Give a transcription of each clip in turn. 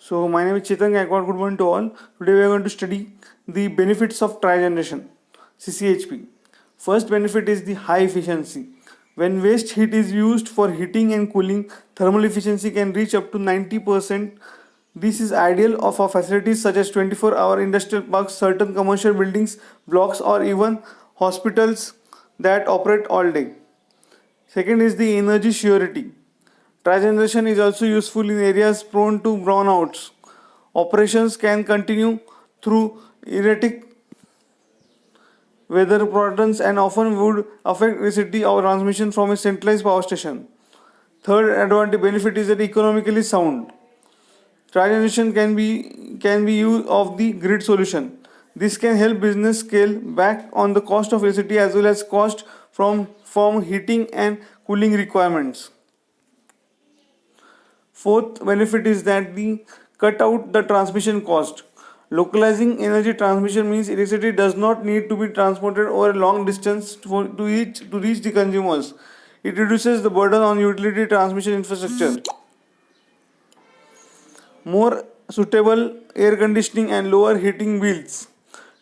So my name is Chetan Gaikwad. Good morning to all. Today we are going to study the benefits of trigeneration, CCHP. First benefit is the high efficiency. When waste heat is used for heating and cooling, thermal efficiency can reach up to 90%. This is ideal for facilities such as 24-hour industrial parks, certain commercial buildings, blocks, or even hospitals that operate all day. Second is the energy surety. Trigeneration is also useful in areas prone to brownouts. Operations can continue through erratic weather patterns and often would affect electricity or transmission from a centralized power station. Third advantage benefit is that economically sound. Trigeneration can be used of the grid solution. This can help business scale back on the cost of electricity as well as cost from heating and cooling requirements. Fourth benefit is that the cut out the transmission cost. Localizing energy transmission means electricity does not need to be transported over a long distance to reach the consumers. It reduces the burden on utility transmission infrastructure. More suitable air conditioning and lower heating bills.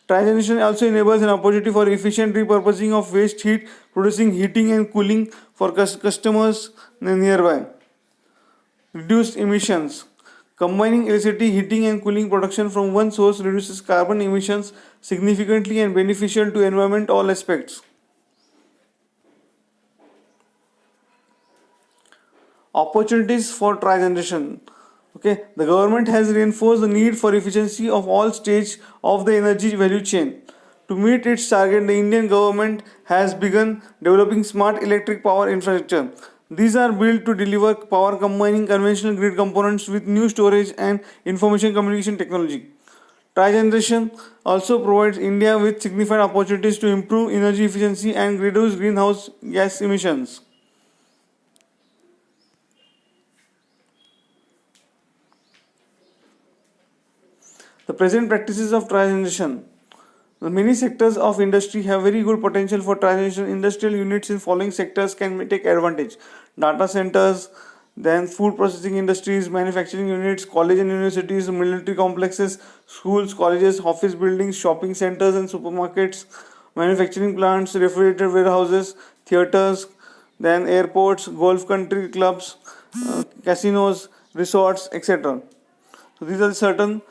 Trigeneration also enables an opportunity for efficient repurposing of waste heat, producing heating and cooling for customers nearby. Reduced emissions. Combining electricity, heating, and cooling production from one source reduces carbon emissions significantly and beneficial to environment all aspects. Opportunities for trigeneration. Okay, the government has reinforced the need for efficiency of all stages of the energy value chain. To meet its target, the Indian government has begun developing smart electric power infrastructure. These are built to deliver power combining conventional grid components with new storage and information communication technology. Trigeneration also provides India with significant opportunities to improve energy efficiency and reduce greenhouse gas emissions. The present practices of trigeneration. The many sectors of industry have very good potential for trigeneration. Industrial units in following sectors can take advantage: data centers, then food processing industries, manufacturing units, college and universities, military complexes, schools, colleges, office buildings, shopping centers and supermarkets, manufacturing plants, refrigerator warehouses, theaters, then airports, golf country clubs, casinos, resorts, etc. So these are certain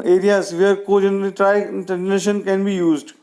areas where cogeneration can be used.